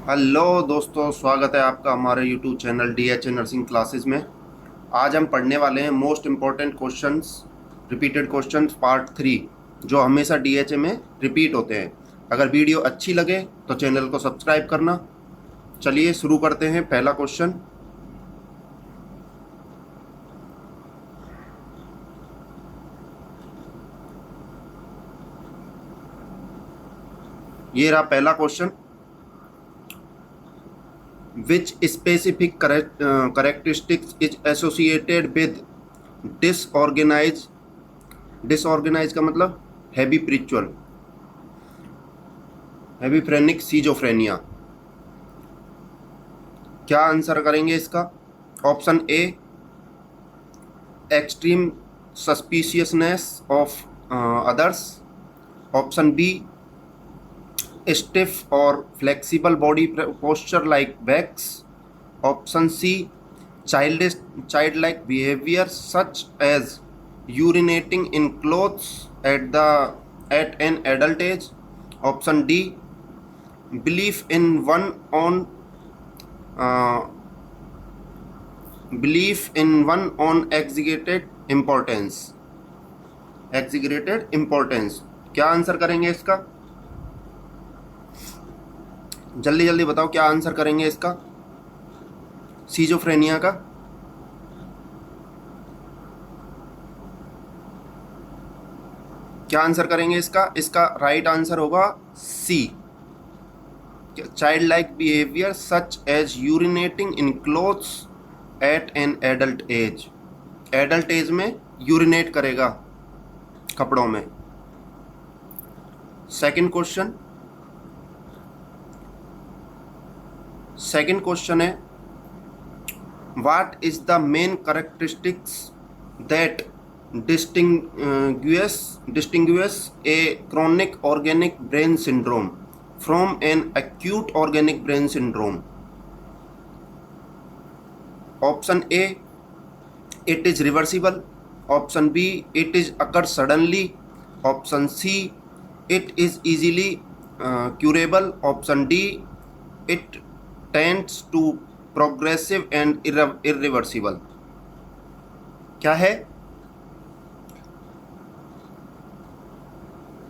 Hello दोस्तों, स्वागत है आपका हमारे YouTube channel DHA nursing classes में। आज हम पढ़ने वाले हैं most important questions, repeated questions part 3, जो हमेशा डीएचए में रिपीट होते हैं। अगर वीडियो अच्छी लगे तो चैनल को सब्सक्राइब करना। चलिए शुरू करते हैं। पहला क्वेश्चन, ये रहा पहला question. Which specific characteristics is associated with disorganize, disorganize का मतलब हैवी प्रिचुअल, हैवीफ्रेनिक सीजोफ्रेनिया। क्या आंसर करेंगे इसका? Option A, extreme suspiciousness of others. Option B, stiff or flexible body posture like wax. Option C, childlike behavior such as urinating in clothes at an adult age. Option D, belief in one on uh, exaggerated importance, exaggerated importance। क्या answer करेंगे इसका? जल्दी जल्दी बताओ, क्या answer करेंगे इसका schizophrenia का? क्या आंसर करेंगे इसका? इसका राइट आंसर होगा C, child like behaviour such as urinating in clothes at an adult age. Adult age में यूरिनेट करेगा कपड़ों में। सेकंड क्वेश्चन, है what is the main characteristics that distinguish a chronic organic brain syndrome from an acute organic brain syndrome? Option A, it is reversible. Option B, it is occurs suddenly. Option C, it is easily curable. Option D, it tends to progressive and irreversible। क्या है?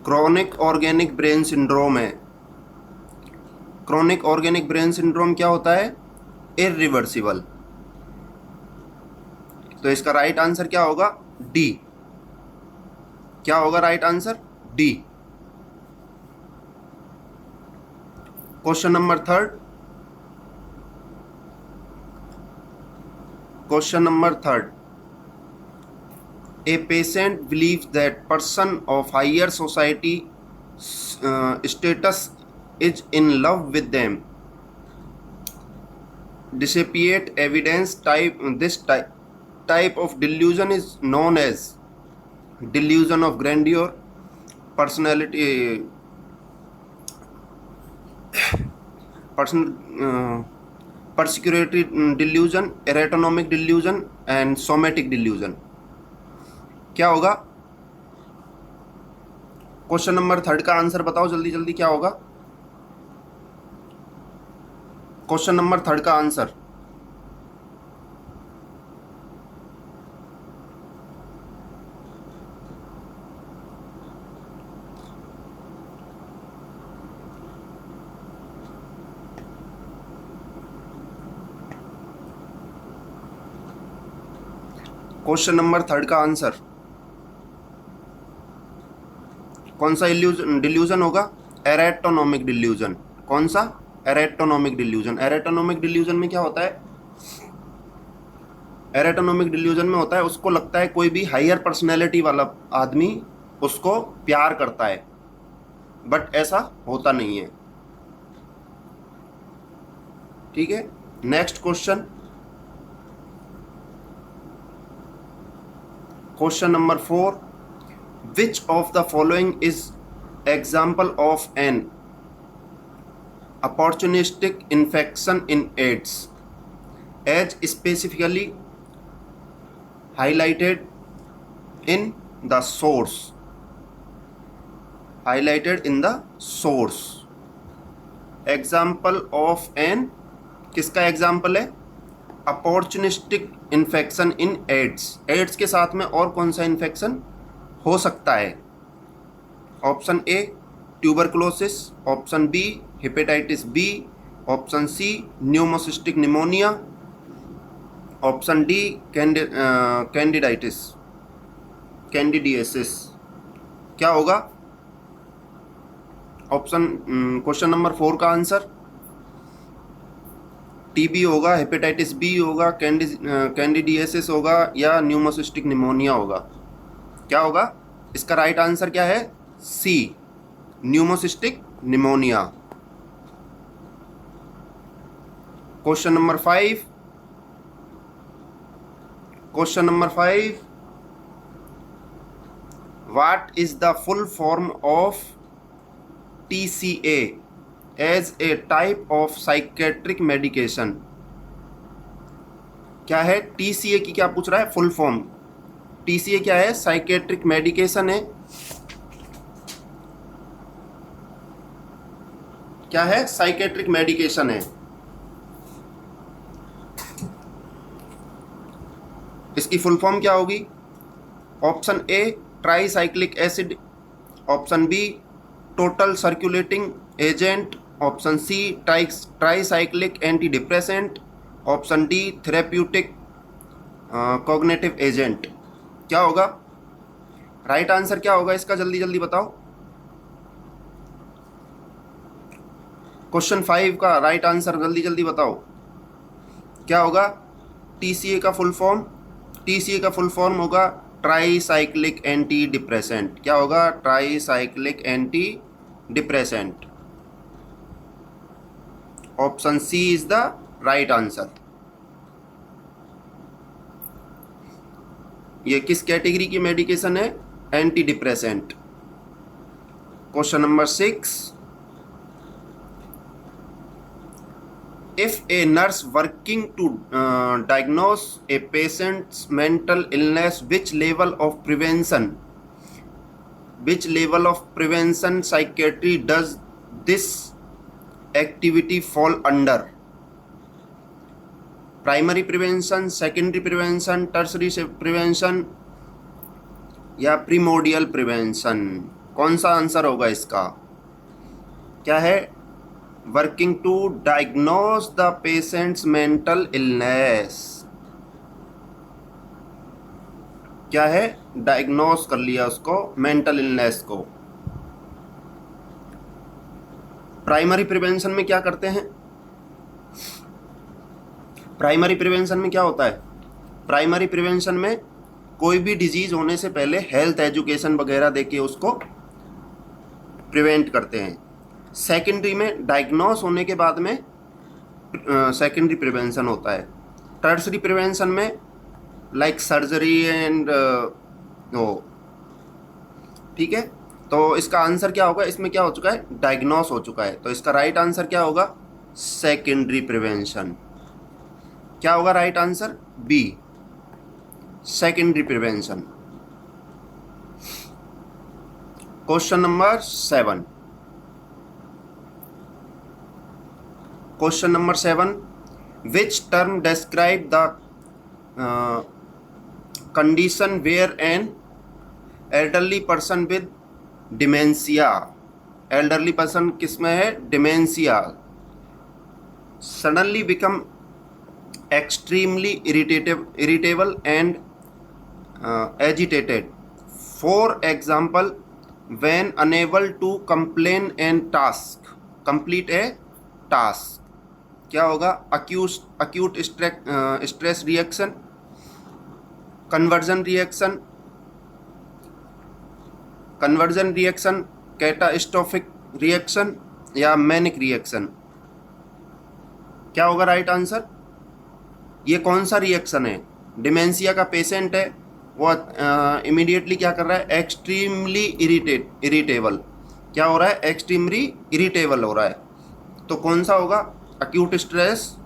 Chronic organic brain syndrome है। Chronic organic brain syndrome क्या होता है? Irreversible. तो इसका right answer क्या होगा? डी। क्या होगा right answer? D. Question number third, a patient believes that person of higher society status is in love with them. Dissipate evidence type. This type of delusion is known as delusion of grandeur, personality persecutory delusion, autonomic delusion and somatic delusion। क्या होगा? Question number third का answer बताओ जल्दी जल्दी, क्या होगा question number third का answer? Question number third का आंसर कौन सा डिल्यूजन होगा? एरेटोनोमिक डिल्यूजन। कौन सा? एरेटोनोमिक डिल्यूजन। एरेटोनोमिक डिल्यूजन में क्या होता है? एरेटोनोमिक डिल्यूजन में होता है उसको लगता है कोई भी हायर पर्सनैलिटी वाला आदमी उसको प्यार करता है, बट ऐसा होता नहीं है। ठीक है, next question, question number 4, which of the following is example of an opportunistic infection in AIDS as specifically highlighted in the source? Example of an, किसका एग्जाम्पल है? Opportunistic infection in AIDS. AIDS के साथ में और कौन सा infection हो सकता है? Option A tuberculosis, option B hepatitis B, option C pneumocystic pneumonia, option D candiditis candidiasis. क्या होगा ऑप्शन क्वेश्चन नंबर 4 का आंसर? टीबी होगा, हेपेटाइटिस बी होगा, कैंडिडियासिस होगा या न्यूमोसिस्टिक निमोनिया होगा? क्या होगा इसका राइट आंसर? क्या है? C, pneumocystic pneumonia. Question number 5, question number 5, what is the full form of TCA as a type of psychiatric medication? क्या है TCA की? क्या पूछ रहा है? Full form. TCA क्या है? साइकेट्रिक मेडिकेशन है। क्या है? साइकेट्रिक मेडिकेशन है। इसकी फुल फॉर्म क्या होगी? Option A tricyclic acid, option B total circulating agent, option C tricyclic anti depressant, option D therapeutic cognitive agent. क्या होगा राइट आंसर? क्या होगा इसका? जल्दी जल्दी बताओ। क्वेश्चन 5 का राइट आंसर जल्दी जल्दी बताओ। क्या होगा TCA का फुल फॉर्म? TCA का फुल फॉर्म होगा ट्राईसाइक्लिक एंटी डिप्रेसेंट। क्या होगा? Tricyclic anti depressant. Option C is the right answer. ये किस कैटेगरी की मेडिकेशन है? Anti depressant. Question number 6, if a nurse working to diagnose a patient's mental illness, which level of prevention psychiatry does this activity fall under? Primary prevention, secondary prevention, tertiary prevention या primordial prevention? कौन सा answer होगा इसका? क्या है? Working to diagnose the patients mental illness. क्या है? Diagnose कर लिया उसको, मेंटल इलनेस को। प्राइमरी प्रिवेंशन में क्या करते हैं? प्राइमरी प्रिवेंशन में क्या होता है? प्राइमरी प्रिवेंशन में कोई भी डिजीज होने से पहले हेल्थ एजुकेशन वगैरह देके उसको प्रिवेंट करते हैं। सेकेंडरी में डायग्नोस होने के बाद में सेकेंडरी प्रिवेंशन होता है। टर्सरी प्रिवेंशन में लाइक सर्जरी एंड ठीक है। तो इसका आंसर क्या होगा? इसमें क्या हो चुका है? डायग्नोस हो चुका है। तो इसका राइट आंसर क्या होगा? Secondary prevention. क्या होगा right answer? B, secondary prevention. Question number 7, question number 7, which term describe the condition where an elderly person with dementia? Elderly person किसमें है? Dementia. Suddenly become extremely irritable and agitated. For example, when unable to complete a task. क्या होगा? acute stress reaction, conversion reaction, catastrophic reaction या manic reaction? क्या होगा right answer? ये कौन सा रिएक्शन है? डिमेंशिया का पेशेंट है, वो इमीडिएटली क्या कर रहा है? Extremely irritable. क्या हो रहा है? एक्सट्रीमली इरिटेबल हो रहा है। तो कौन सा होगा? अक्यूट स्ट्रेस,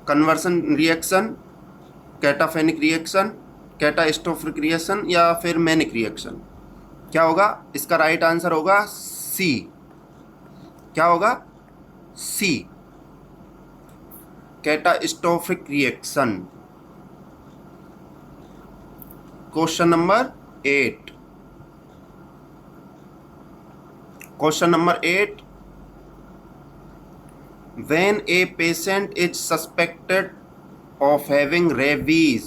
कन्वर्सन रिएक्शन, कैटाफेनिक रिएक्शन, कैटास्ट्रोफिक रिएक्शन या फिर मैनिक रिएक्शन? क्या होगा? इसका राइट आंसर होगा सी, क्या होगा? C, catastrophic reaction. Question number 8। Question number 8, when a patient is suspected of having rabies,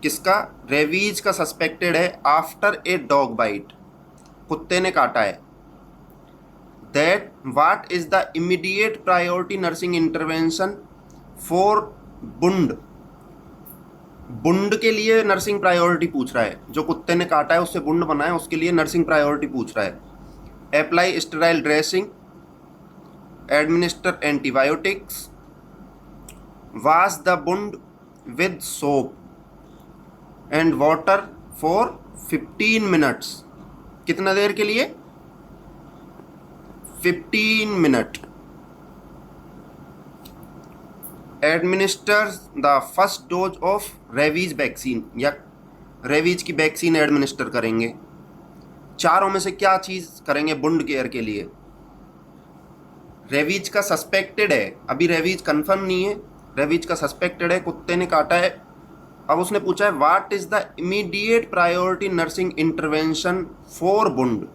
किसका? रेबीज का सस्पेक्टेड है आफ्टर ए डॉग बाइट, कुत्ते ने काटा है। That what is the immediate priority nursing intervention for wound. Wound के लिए nursing priority पूछ रहा है, जो कुत्ते ने काटा है उससे बुंड बना है उसके लिए नर्सिंग प्रायोरिटी पूछ रहा है। Apply sterile dressing, administer antibiotics, wash the wound with soap and water for 15 minutes. कितना देर के लिए? 15 minute. Administer the first dose of rabies vaccine, या रेबीज की वैक्सीन एडमिनिस्टर करेंगे। चारों में से क्या चीज़ करेंगे बुंड केयर के लिए? रेबीज का सस्पेक्टेड है, अभी रेबीज कंफर्म नहीं है, रेबीज का सस्पेक्टेड है, कुत्ते ने काटा है। अब उसने पूछा है what is the immediate priority nursing intervention for wound.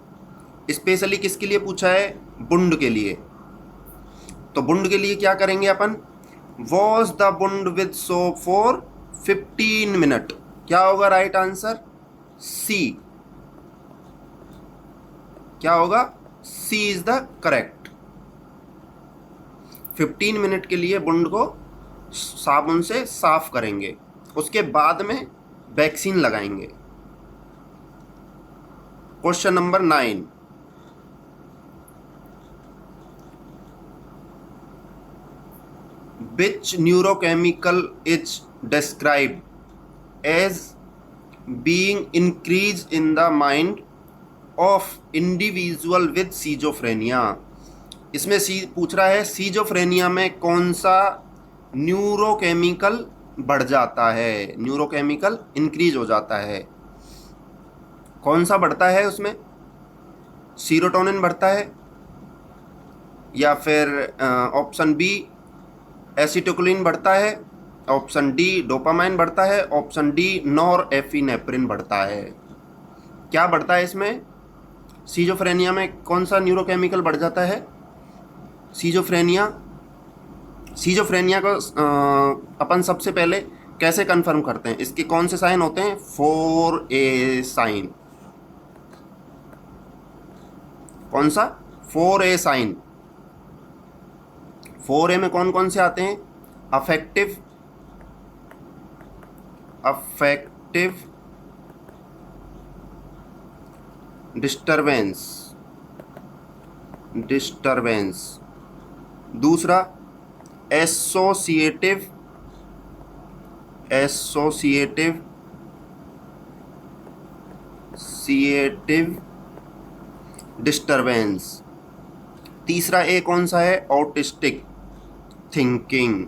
Specially किसके लिए पूछा है? बुंड के लिए। तो बुंड के लिए क्या करेंगे अपन? Wash the wound with soap for 15 minute. क्या होगा राइट आंसर? सी। क्या होगा? C is the correct. 15 minute के लिए बुंड को साबुन से साफ करेंगे, उसके बाद में वैक्सीन लगाएंगे। Question number 9, which neurochemical is described as being increased in the mind of individual with schizophrenia। इसमें पूछ रहा है सीजोफ्रेनिया में कौन सा न्यूरोकेमिकल बढ़ जाता है, न्यूरोकेमिकल इंक्रीज हो जाता है। कौन सा बढ़ता है उसमें? सीरोटोनिन बढ़ता है, या फिर ऑप्शन बी एसिटिकोलिन बढ़ता है, ऑप्शन डी डोपामाइन बढ़ता है, ऑप्शन डी नॉरएपिनेफ्रिन बढ़ता है। क्या बढ़ता है इसमें? सीजोफ्रेनिया में कौन सा न्यूरोकेमिकल बढ़ जाता है? सीजोफ्रेनिया को अपन सबसे पहले कैसे कंफर्म करते हैं? इसके कौन से साइन होते हैं? 4A sign. कौन सा? 4A sign. 4A में कौन कौन से आते हैं? Affective disturbance. दूसरा एसोसिएटिव डिस्टरबेंस। तीसरा ए कौन सा है? Autistic thinking.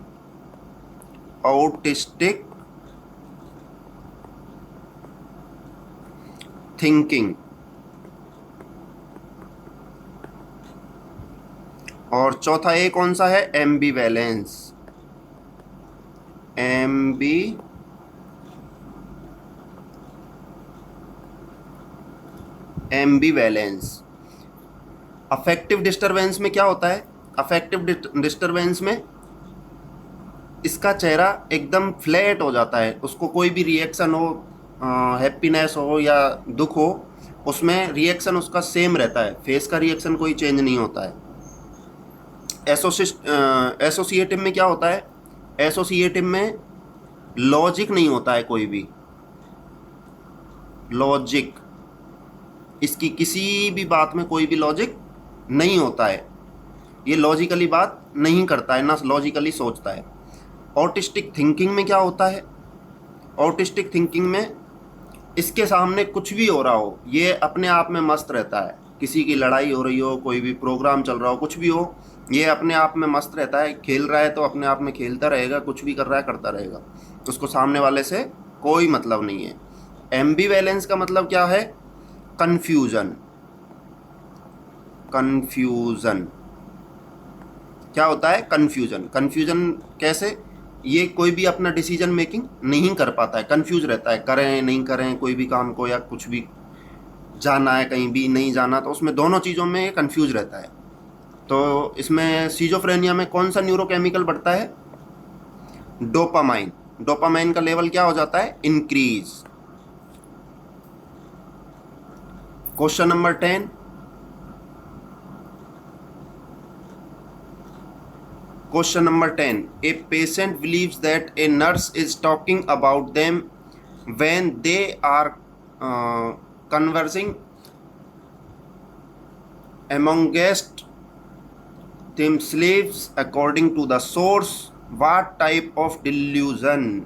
और चौथा ए कौन सा है? एम्बिवैलेंस। अफेक्टिव डिस्टरबेंस में क्या होता है? अफेक्टिव डिस्टरबेंस में इसका चेहरा एकदम फ्लैट हो जाता है, उसको कोई भी रिएक्शन हो, हैप्पीनेस हो या दुख हो, उसमें रिएक्शन उसका सेम रहता है, फेस का रिएक्शन कोई चेंज नहीं होता है। एसोसिएटिव में क्या होता है? एसोसिएटिव में लॉजिक नहीं होता है, कोई भी लॉजिक, इसकी किसी भी बात में कोई भी लॉजिक नहीं होता है, ये लॉजिकली बात नहीं करता है, ना लॉजिकली सोचता है। ऑटिस्टिक थिंकिंग में क्या होता है? ऑटिस्टिक थिंकिंग में इसके सामने कुछ भी हो रहा हो, ये अपने आप में मस्त रहता है। किसी की लड़ाई हो रही हो, कोई भी प्रोग्राम चल रहा हो, कुछ भी हो, ये अपने आप में मस्त रहता है। खेल रहा है तो अपने आप में खेलता रहेगा, कुछ भी कर रहा है करता रहेगा, उसको सामने वाले से कोई मतलब नहीं है। एम्बिवैलेंस का मतलब क्या है? कन्फ्यूजन। कंफ्यूजन। क्या होता है? कंफ्यूजन। कंफ्यूजन कैसे? ये कोई भी अपना डिसीजन मेकिंग नहीं कर पाता है, कंफ्यूज रहता है, करें नहीं करें कोई भी काम को, या कुछ भी जाना है कहीं भी नहीं जाना, तो उसमें दोनों चीज़ों में ये कंफ्यूज रहता है। तो इसमें सीजोफ्रेनिया में कौन सा न्यूरोकेमिकल बढ़ता है? डोपामाइन। डोपामाइन का लेवल क्या हो जाता है? Increase. Question number 10, question number 10, a patient believes that a nurse is talking about them when they are conversing amongst themselves according to the source. what type of delusion?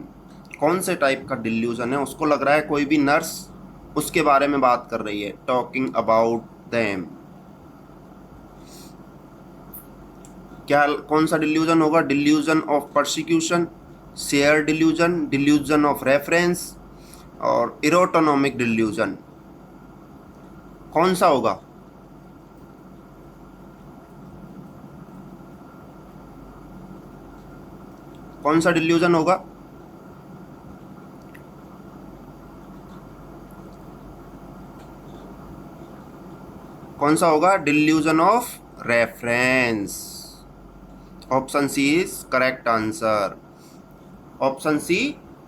कौन से type का delusion है? उसको लग रहा है कोई भी नर्स उसके बारे में बात कर रही है, टॉकिंग अबाउट देम। क्या कौन सा डिल्यूजन होगा? Delusion of persecution, share delusion, delusion of reference और इरोटोनोमिक डिल्यूजन। कौन सा होगा? कौन सा डिल्यूजन होगा? कौन सा होगा? Delusion of reference. Option C is correct answer. Option C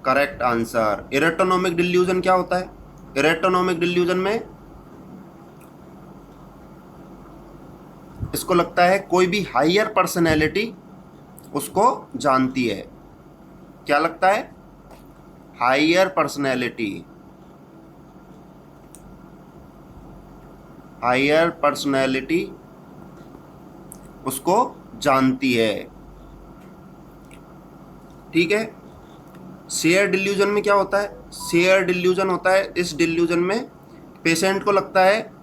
correct answer. Erotomanic delusion क्या होता है? इरेटोनोमिक डिल्यूजन में इसको लगता है कोई भी हायर पर्सनैलिटी उसको जानती है। क्या लगता है? Higher personality. हायर पर्सनैलिटी उसको जानती है। ठीक है। शेयर डिल्यूजन में क्या होता है? शेयर डिल्यूजन होता है, इस डिल्यूजन में पेशेंट को लगता है,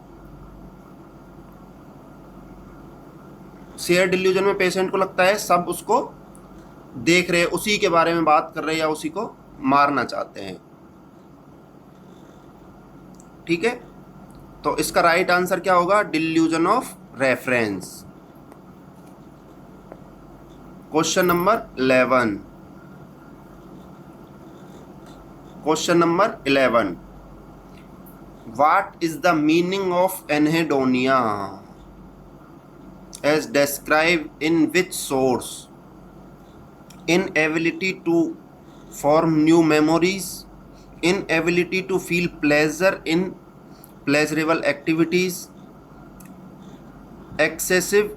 शेयर डिल्यूजन में पेशेंट को लगता है सब उसको देख रहे, उसी के बारे में बात कर रहे या उसी को मारना चाहते हैं। ठीक है, तो इसका राइट आंसर क्या होगा? Delusion of reference. Question number 11। Question number 11, what is the meaning of anhedonia as described in which source? Inability to form new memories, inability to feel pleasure in pleasurable activities, excessive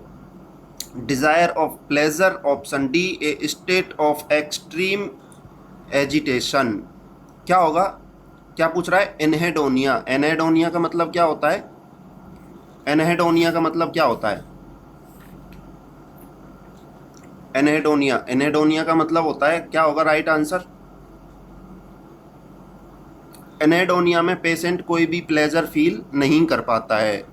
desire of pleasure, option D, a state of extreme agitation। क्या होगा? क्या पूछ रहा है? Anhedonia. Anhedonia का मतलब क्या होता है? एनहेडोनिया का मतलब क्या होता है? एनहेडोनिया, एनहेडोनिया का मतलब होता है, क्या होगा राइट आंसर? एनहेडोनिया में पेशेंट कोई भी प्लेजर फील नहीं कर पाता है।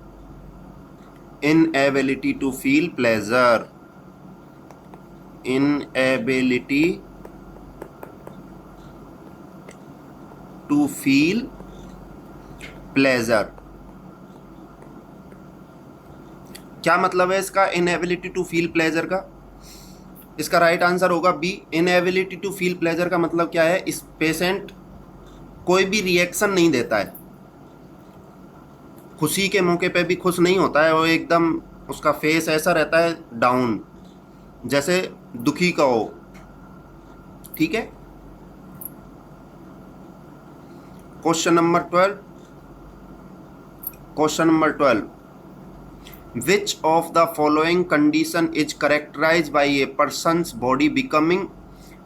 Inability to feel pleasure, inability to feel pleasure. क्या मतलब है इसका इनएबिलिटी टू फील प्लेजर का? इसका राइट आंसर होगा B. Inability to feel pleasure का मतलब क्या है? इस पेशेंट कोई भी रिएक्शन नहीं देता है, खुशी के मौके पे भी खुश नहीं होता है, वो एकदम उसका फेस ऐसा रहता है डाउन, जैसे दुखी का हो। ठीक है। Question number 12। Question number 12, which of the following condition is characterized by a person's body becoming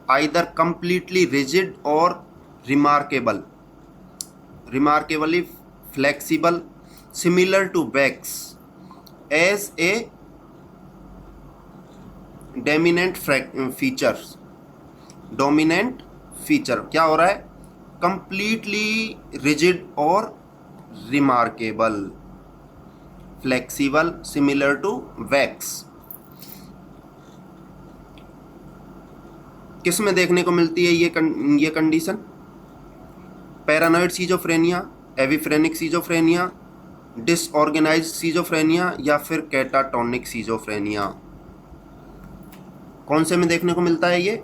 either completely rigid or remarkably flexible, similar to wax, as a dominant feature? क्या हो रहा है? completely rigid और remarkable, flexible, similar to wax. किस में देखने को मिलती है ये condition? Paranoid schizophrenia, hebephrenic schizophrenia, disorganized schizophrenia या फिर कैटाटोनिक सीजोफ्रेनिया? कौन से में देखने को मिलता है ये?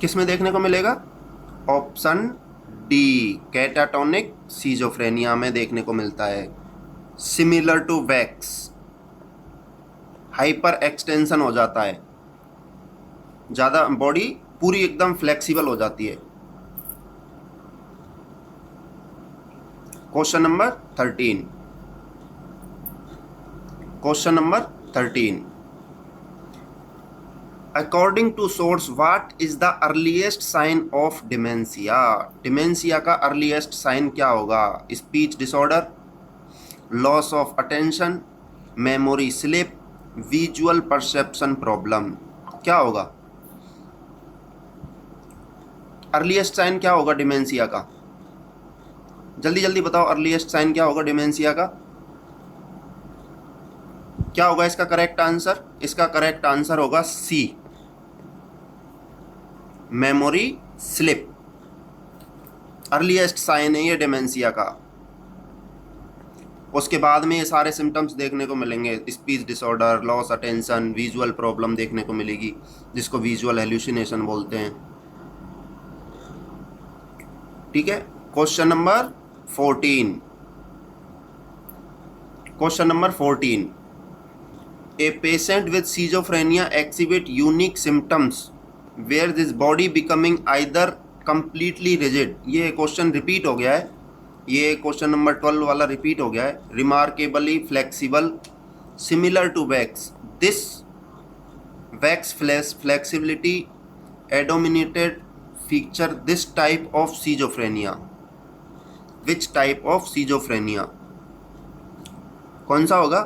किस में देखने को मिलेगा? ऑप्शन डी, कैटाटोनिक सीजोफ्रेनिया में देखने को मिलता है। Similar to wax, hyperextension हो जाता है, ज़्यादा बॉडी पूरी एकदम फ्लेक्सिबल हो जाती है। Question number 13, question number 13, according to source what is the earliest sign of dementia? Dementia का अर्लीस्ट साइन क्या होगा? Speech disorder, loss of attention, memory slip, visual perception problem? क्या होगा अर्लीस्ट साइन? क्या होगा डिमेंशिया का? जल्दी जल्दी बताओ, अर्लीस्ट साइन क्या होगा डिमेंशिया का? क्या होगा इसका करेक्ट आंसर? इसका करेक्ट आंसर होगा सी, मेमोरी स्लिप। अर्लीस्ट साइन है ये डिमेंशिया का। उसके बाद में ये सारे सिम्टम्स देखने को मिलेंगे, speech disorder, loss attention, visual problem देखने को मिलेगी, जिसको विजुअल हेल्यूसिनेशन बोलते हैं। ठीक है, question number 14, question number 14, a patient with schizophrenia exhibit unique symptoms where this body becoming either completely rigid. ये क्वेश्चन रिपीट हो गया है, ये क्वेश्चन नंबर 12 वाला रिपीट हो गया है। Remarkably flexible, similar to wax, this wax flexibility a dominated feature this type of schizophrenia. Which type of schizophrenia? कौन सा होगा?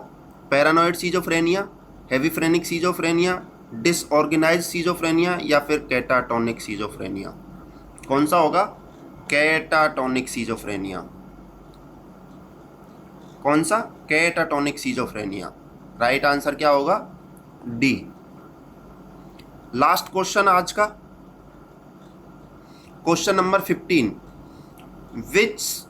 Paranoid schizophrenia, hebephrenic schizophrenia, disorganized schizophrenia या फिर कैटाटोनिक सीजोफ्रेनिया? कौन सा होगा? Catatonic schizophrenia. कौन सा? Catatonic schizophrenia. राइट आंसर क्या होगा? डी। लास्ट क्वेश्चन आज का, question number 15, which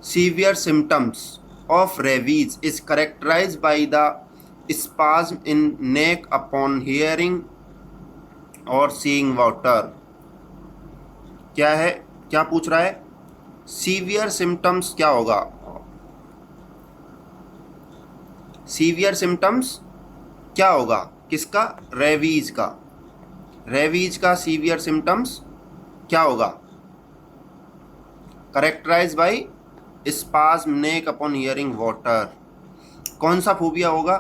severe symptoms of rabies is characterized by the spasm in neck upon hearing or seeing water? क्या है, क्या पूछ रहा है? सीवियर सिम्टम्स क्या होगा? सीवियर सिम्टम्स क्या होगा? किसका? रेबीज का। रेबीज का सीवियर सिम्टम्स क्या होगा? Characterise by spasm neck upon hearing water. कौन सा फोबिया होगा?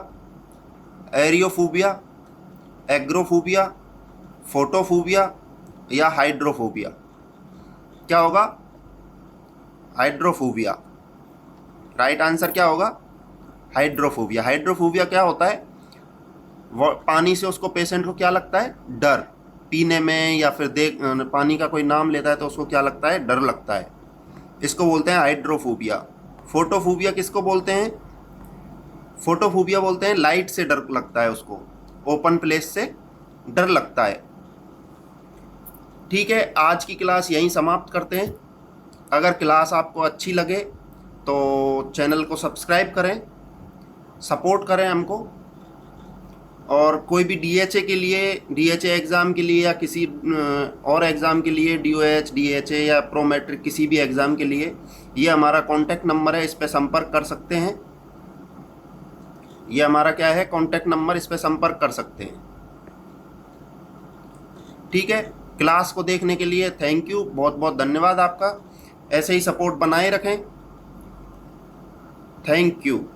एरियोफोबिया, एग्रोफोबिया, फोटोफोबिया या हाइड्रोफोबिया? क्या होगा? हाइड्रोफोबिया। राइट आंसर क्या होगा? हाइड्रोफोबिया। हाइड्रोफोबिया क्या होता है? पानी से उसको, पेशेंट को क्या लगता है? डर। पीने में या फिर पानी का कोई नाम लेता है तो उसको क्या लगता है? डर लगता है। इसको बोलते हैं हाइड्रोफोबिया। फोटोफोबिया किसको बोलते हैं? फोटोफोबिया बोलते हैं लाइट से डर लगता है उसको, ओपन प्लेस से डर लगता है। ठीक है, आज की क्लास यहीं समाप्त करते हैं। अगर क्लास आपको अच्छी लगे तो चैनल को सब्सक्राइब करें, सपोर्ट करें हमको। और कोई भी डीएचए के लिए, डीएचए एग्ज़ाम के लिए या किसी और एग्ज़ाम के लिए, डीओएच, डीएचए या प्रो मैट्रिक किसी भी एग्ज़ाम के लिए, ये हमारा कॉन्टैक्ट नंबर है, इस पर संपर्क कर सकते हैं। ये हमारा क्या है? कॉन्टैक्ट नंबर, इस पर संपर्क कर सकते हैं। ठीक है, क्लास को देखने के लिए थैंक यू, बहुत बहुत धन्यवाद आपका। ऐसे ही सपोर्ट बनाए रखें। Thank you.